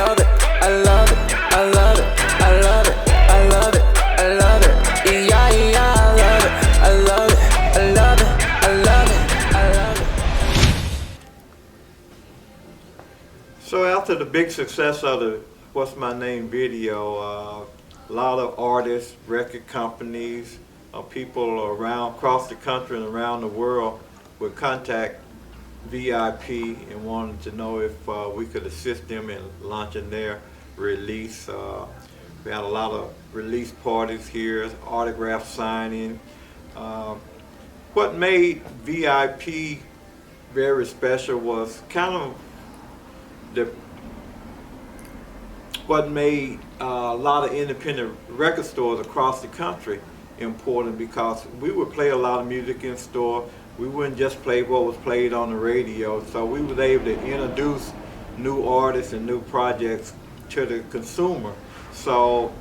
love it, I love it, I love it, I love it, I love it, I love it. Yeah, yeah, I love it, I love it, I love it, I love it, I love it. So after the big success of the What's My Name video, a lot of artists, record companies, people around across the country and around the world would contact VIP and wanted to know if we could assist them in launching their release. We had a lot of release parties here, autograph signing. What made VIP very special was kind of what made a lot of independent record stores across the country important, because we would play a lot of music in store. We wouldn't just play what was played on the radio, so we was able to introduce new artists and new projects to the consumer. So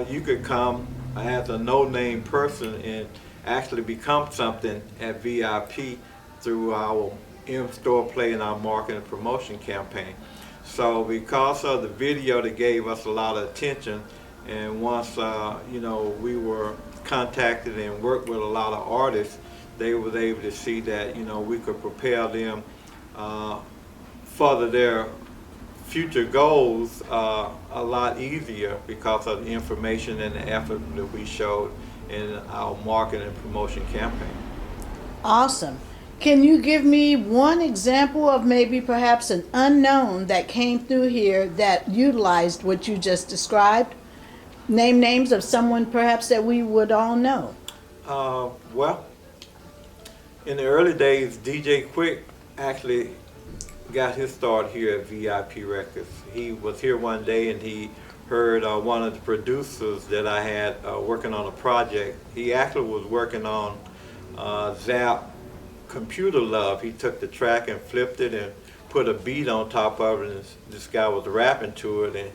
you could come as a no-name person and actually become something at VIP through our in-store play and our marketing and promotion campaign. So because of the video that gave us a lot of attention, and once we were contacted and worked with a lot of artists, they were able to see that we could prepare them further their future goals a lot easier because of the information and the effort that we showed in our marketing and promotion campaign. Awesome. Can you give me one example of maybe perhaps an unknown that came through here that utilized what you just described? Name names of someone perhaps that we would all know. Well, in the early days, DJ Quick actually got his start here at VIP Records. He was here one day and he heard one of the producers that I had working on a project. He actually was working on Zap Computer Love. He took the track and flipped it and put a beat on top of it, and this guy was rapping to it, and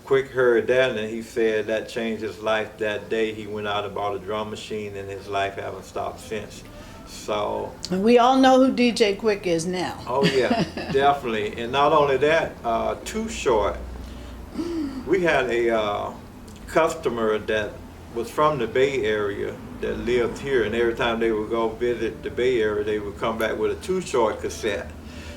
Quick heard that and he said that changed his life that day. He went out and bought a drum machine and his life haven't stopped since. So, and we all know who DJ Quick is now. Oh yeah, definitely. And not only that, Too Short, we had a customer that was from the Bay Area that lived here, and every time they would go visit the Bay Area, they would come back with a Too Short cassette.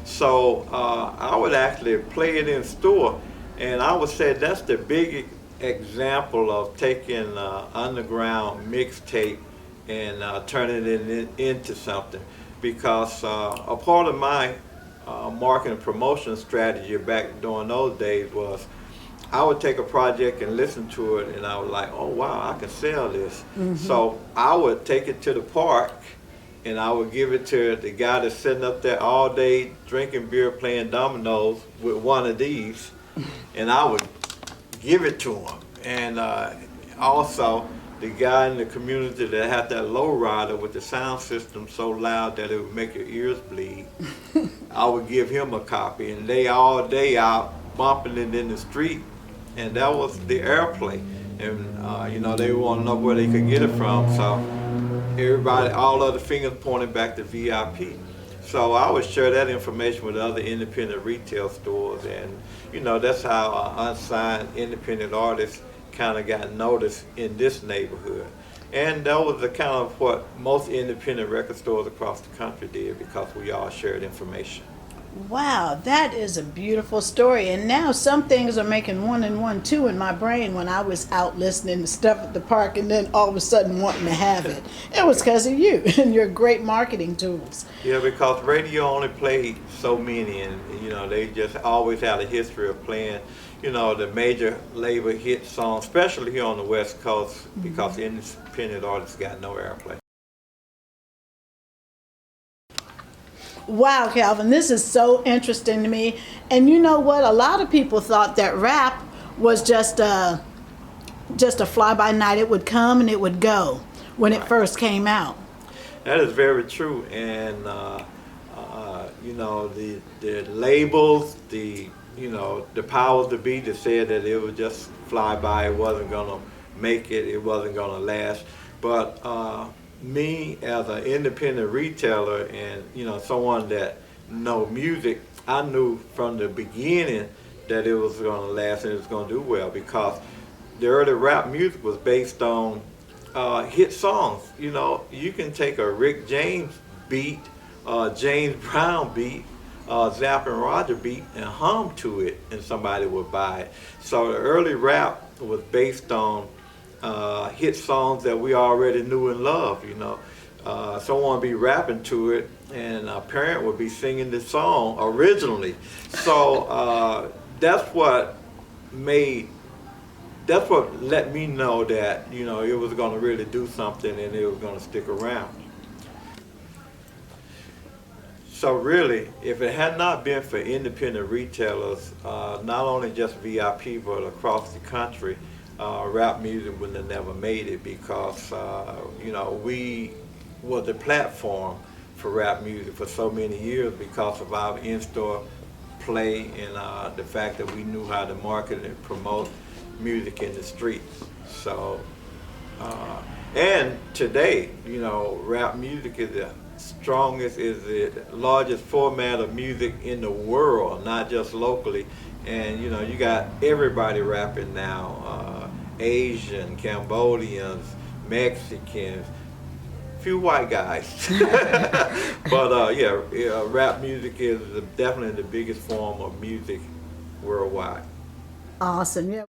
So I would actually play it in store, and I would say that's the big example of taking underground mixtape and turning it into something. Because a part of my marketing and promotion strategy back during those days was I would take a project and listen to it, and I was like, oh wow, I can sell this. Mm-hmm. So I would take it to the park and I would give it to the guy that's sitting up there all day drinking beer, playing dominoes with one of these, and I would give it to him. And also the guy in the community that had that low rider with the sound system so loud that it would make your ears bleed, I would give him a copy, and they all day out bumping it in the street. And that was the airplay, and they want to know where they could get it from. So everybody, all other fingers pointed back to VIP. So I would share that information with other independent retail stores, and that's how unsigned independent artists kind of got noticed in this neighborhood. And that was the kind of what most independent record stores across the country did, because we all shared information. Wow, that is a beautiful story. And now some things are making 1 and 1, 2 in my brain when I was out listening to stuff at the park and then all of a sudden wanting to have it. It was because of you and your great marketing tools. Yeah, because radio only played so many, and they just always had a history of playing the major label hit songs, especially here on the West Coast, because independent artists got no airplay. Wow, Kelvin, this is so interesting to me. And you know what? A lot of people thought that rap was just a fly-by-night. It would come and it would go when it first came out. That is very true. And the labels, the powers to be that said that it would just fly by, it wasn't gonna make it, it wasn't gonna last. But me as an independent retailer and someone that know music, I knew from the beginning that it was going to last and it was going to do well, because the early rap music was based on hit songs. You know, you can take a Rick James beat, James Brown beat, Zapp and Roger beat, and hum to it, and somebody would buy it. So the early rap was based on hit songs that we already knew and loved. You know, someone would be rapping to it, and a parent would be singing the song originally. So that's what let me know that, you know, it was going to really do something and it was going to stick around. So really, if it had not been for independent retailers, not only just VIP but across the country, rap music would have never made it, because you know, we were the platform for rap music for so many years because of our in-store play and the fact that we knew how to market and promote music in the streets. So, and today, you know, rap music is the strongest, is the largest format of music in the world, not just locally. And you know, you got everybody rapping now, Asian, Cambodians, Mexicans, few white guys. But yeah, rap music is definitely the biggest form of music worldwide. Awesome. Yeah.